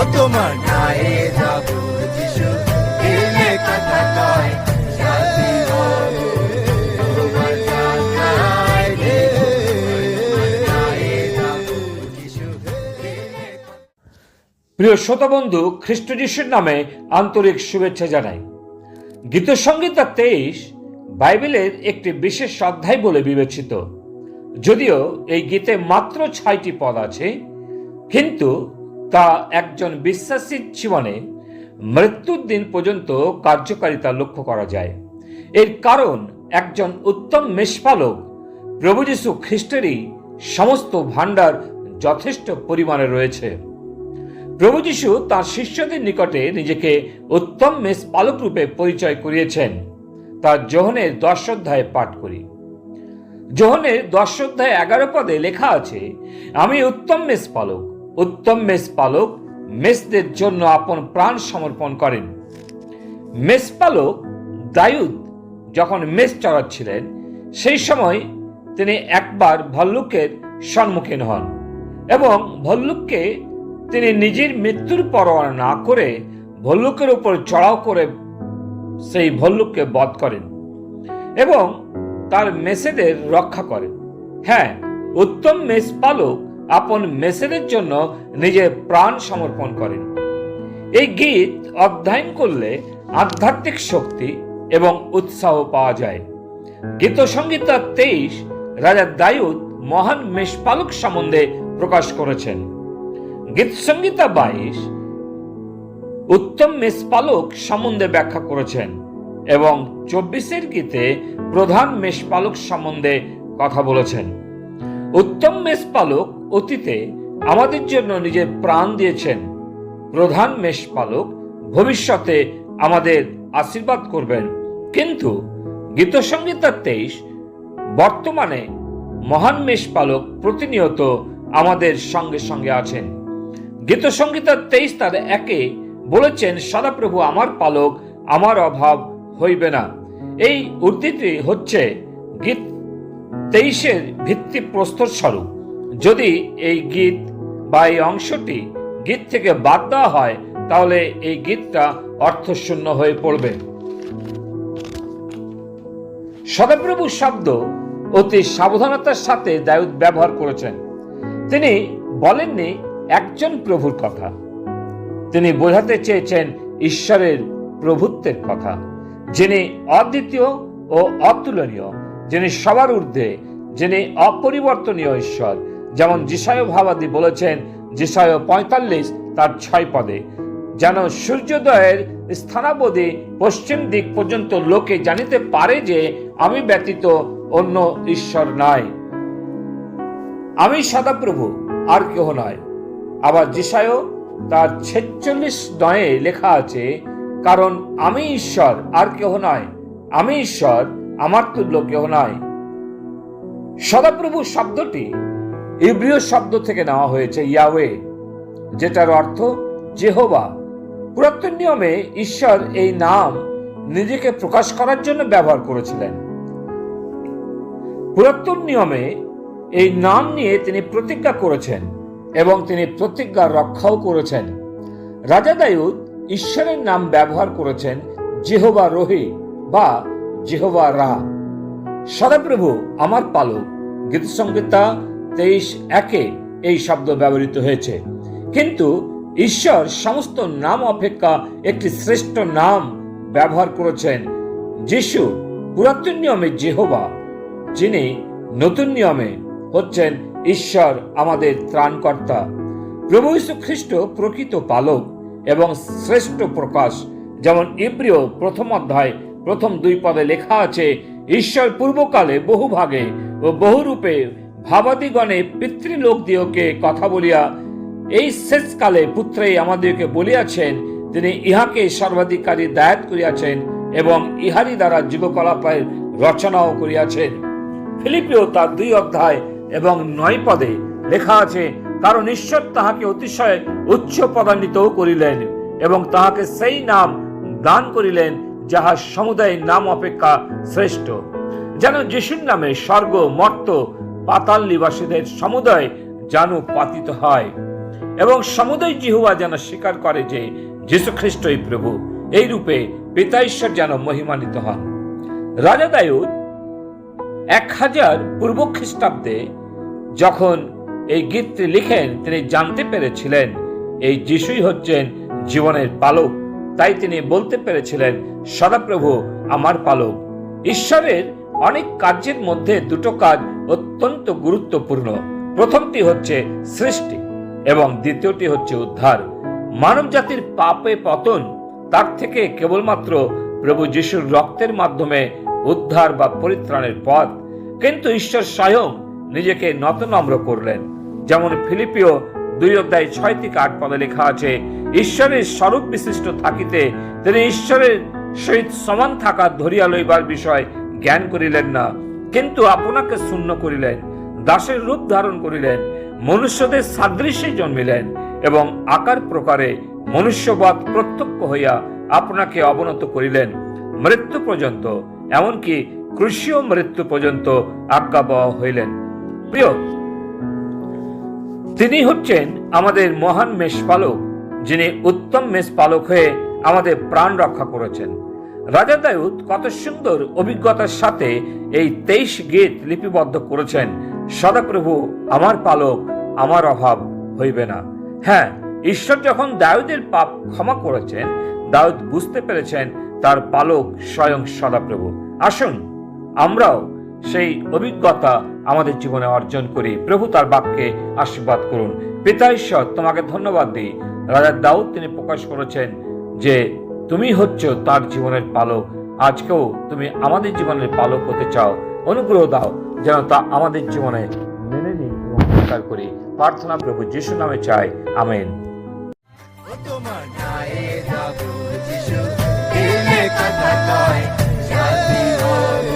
ও তোমার গায়ে যাব যিশু এলে কথা কয় সাথী হব তোমার যাত্রায় রে গায়ে যাব যিশু এলে। প্রিয় শ্রোতা বন্ধু, খ্রিস্ট যিশুর নামে আন্তরিক শুভেচ্ছা জানাই। গীতসংহিতা 23 বাইবেলের একটি বিশেষ অধ্যায় বলে বিবেচিত। যদিও এই গীতে মাত্র 6টি পদ আছে, কিন্তু তা একজন বিশ্বাসীর জীবনে মৃত্যুর দিন পর্যন্ত কার্যকারিতা লক্ষ্য করা যায়। এর কারণ একজন উত্তম মেষপালক প্রভু যীশু খ্রিস্টেরই সমস্ত ভাণ্ডার যথেষ্ট পরিমাণে রয়েছে। প্রভু যীশু তাঁর শিষ্যদের নিকটে নিজেকে উত্তম মেষপালক রূপে পরিচয় করিয়েছেন। তার যোহনের 10 অধ্যায়ে পাঠ করি। যোহনের 10 অধ্যায়ে 11 পদে লেখা আছে, আমি উত্তম মেষপালক। উত্তম মেষপালক মেষদের জন্য আপন প্রাণ সমর্পণ করেন। মেষপালক দাউদ যখন মেষ চড়াচ্ছিলেন, সেই সময় তিনি একবার ভল্লুকের সম্মুখীন হন এবং ভল্লুককে তিনি নিজের মৃত্যুর পরোয়া না করে ভল্লুকের উপর চড়াও করে সেই ভল্লুককে বধ করেন এবং তার মেষেদের রক্ষা করেন। হ্যাঁ, উত্তম মেষপালক আপন মেষেদের জন্য নিজের প্রাণ সমর্পণ করেন। এই গীত অধ্যয়ন করলে আধ্যাত্মিক শক্তি এবং উৎসাহ পাওয়া যায়। গীতসংহিতা 23 রাজা দাউদ মহান মেষপালক সম্বন্ধে প্রকাশ করেছেন। গীতসংহিতা 22 উত্তম মেষপালক সম্বন্ধে ব্যাখ্যা করেছেন এবং 24 গীতে প্রধান মেষপালক সম্বন্ধে কথা বলেছেন। উত্তম মেষপালক অতীতে আমাদের জন্য নিজের প্রাণ দিয়েছেন। প্রধান মেষপালক ভবিষ্যতে আমাদের আশীর্বাদ করবেন। কিন্তু গীতসংহিতা 23 বর্তমানে মহান মেষপালক প্রতিনিয়ত আমাদের সঙ্গে সঙ্গে আছেন। গীতসংহিতা 23 তার 1 বলেছেন, সদাপ্রভু আমার পালক, আমার অভাব হইবে না। এই উদ্ধৃতি হচ্ছে গীত 23 ভিত্তি প্রস্তর স্বরূপ। যদি এই গীত বা এই অংশটি গীত থেকে বাদ দেওয়া হয়, তাহলে এই গীতটা অর্থশূন্য হয়ে পড়বে। সদাপ্রভু শব্দ অতি সাবধানতার সাথে দাউদ ব্যবহার করেছেন। তিনি বলেননি একজন প্রভুর কথা, তিনি বোঝাতে চেয়েছেন ঈশ্বরের প্রভুত্বের কথা, যিনি অদ্বিতীয় ও অতুলনীয়, যিনি সবার ঊর্ধ্বে, যিনি অপরিবর্তনীয় ঈশ্বর। যেমন যিশায় ভাবাদী বলেছেন, যিশায় 45 তার 6 পদে, যেন সূর্যোদয়ের স্থানাবধি পশ্চিম দিক পর্যন্ত লোকে জানিতে পারে যে আমি ব্যতীত অন্য ঈশ্বর নাই। আমি সদাপ্রভু, আর কেহ নয়। আবার যিশায় তার 46 লেখা আছে, কারণ আমি ঈশ্বর, আর কেহ নয়। আমি ঈশ্বর, আমার তুল্য কেহ নয়। সদাপ্রভু শব্দটি ইব্রিয় শব্দ থেকে নেওয়া হয়েছে, ইয়াহওয়ে, যেটার অর্থ যেহোবা। পুরাতন নিয়মে ঈশ্বর এই নাম নিজেকে প্রকাশ করার জন্য ব্যবহার করেছিলেন। পুরাতন নিয়মে এই নাম নিয়ে তিনি প্রতিজ্ঞা করেছেন এবং তিনি প্রতিজ্ঞা রক্ষাও করেছেন। রাজা দাউদ ঈশ্বরের নাম ব্যবহার করেছেন যেহোবা রোহি বা যেহোবা রা। সদাপ্রভু আমার পালক, গীতসংহিতা 23:1 এই শব্দ ব্যবহৃত হয়েছে। কিন্তু ঈশ্বর সমস্ত নাম অপেক্ষা একটি শ্রেষ্ঠ নাম ব্যবহার করেছেন, যিশু। পুরাতন নিয়মে যেহোবা, যিনি নতুন নিয়মে হচ্ছেন ঈশ্বর আমাদের ত্রাণকর্তা। প্রভু যীশু খ্রিস্ট প্রকৃত পালক এবং শ্রেষ্ঠ প্রকাশ। যেমন ইব্রিয় 1 অধ্যায় 1-2 পদে লেখা আছে, ঈশ্বর পূর্বকালে বহু ভাগে ও বহুরূপে ভাবাদিগণে পিতৃলোক দিওকে কথা বলিয়া এই শেষকালে পুত্রে আমাদেরকে বলিয়াছেন। তিনি ইহাকে সর্বাধিকারী দায়াত করিয়াছেন এবং ইহারি দ্বারা যুগকলাপের রচনাও করিয়াছেন। ফিলিপিও তার 2 অধ্যায় এবং 9 পদে লেখা আছে, কারণ ঈশ্বর তাহাকে অতিশয় উচ্চ পদান্বিতও করিলেন এবং তাহাকে সেই নাম দান করিলেন যাহা সমুদায় নাম অপেক্ষা শ্রেষ্ঠ, যেন যিশুর নামে স্বর্গ, মর্ত্য, পাতাল নিবাসীদের সমুদয় যেন পাতিত হয়। এবং সমুদয় জিহ্বা যেন স্বীকার করে যে যীশু খ্রিস্টই প্রভু। এই রূপে পিতা ঈশ্বর যেন মহিমান্বিত হন। রাজা দাউদ 1000 পূর্ব খ্রিস্টাব্দে যখন এই গীতটি লিখেন, তিনি জানতে পেরেছিলেন এই যিশুই হচ্ছেন জীবনের পালক। তাই তিনি বলতে পেরেছিলেন, সদাপ্রভু আমার পালক। ঈশ্বরের অনেক কার্যের মধ্যে দুটো কাজ অত্যন্ত গুরুত্বপূর্ণ। প্রথমটি হচ্ছে সৃষ্টি এবং দ্বিতীয়টি হচ্ছে উদ্ধার। মানব জাতির পাপে পতন, তার থেকে কেবলমাত্র প্রভু যিশুর রক্তের মাধ্যমে উদ্ধার বা পরিত্রাণের পথ। কিন্তু ঈশ্বর স্বয়ং নিজেকে নতনম্র করলেন। যেমন ফিলিপিও 2:6-8 লেখা আছে, ঈশ্বরের স্বরূপ বিশিষ্ট থাকিতে তিনি ঈশ্বরের সহিত সমান থাকা ধরিয়া লইবার বিষয় জ্ঞান করিলেন না, কিন্তু আপনাকে শূন্য করিলেন, দাসের রূপ ধারণ করিলেন, মনুষ্যদের সাদৃশ্যে জন্মিলেন এবং আকার প্রকারে মনুষ্যবৎ প্রত্যক্ষ হইয়া আপনাকে অবনত করিলেন, মৃত্যু পর্যন্ত, এমনকি ক্রুশীয় মৃত্যু পর্যন্ত আজ্ঞাবহ হইলেন। প্রিয়, তিনি হচ্ছেন আমাদের মহান মেষপালক, যিনি উত্তম মেষপালক হয়ে আমাদের প্রাণ রক্ষা করেছেন। রাজা দাউদ কত সুন্দর অভিজ্ঞতার সাথে এই 23 গীত লিপিবদ্ধ করেছেন। সদাপ্রভু আমার পালক, আমার অভাব হইবে না। হ্যাঁ, ঈশ্বর যখন দাউদের পাপ ক্ষমা করেছেন, দাউদ বুঝতে পেরেছেন তার পালক স্বয়ং সদাপ্রভু। আসুন আমরাও সেই অভিজ্ঞতা আমাদের জীবনে অর্জন করি। প্রভু তার বাক্যে আশীর্বাদ করুন। পিতা ঈশ্বর, তোমাকে ধন্যবাদ দিই। রাজা দাউদ তিনি প্রকাশ করেছেন যে তুমি হচ্ছ তার জীবনের পালক। আজকেও তুমি আমাদের জীবনের পালক হতে চাও। অনুগ্রহ দাও যেন তা আমাদের জীবনে মেনে নিই এবং স্বীকার করি। প্রার্থনা প্রভু যিশুর নামে চাই, আমেন। তোমার নায়ে যাব যিশু, এলে কথা কয়, জাতি হব।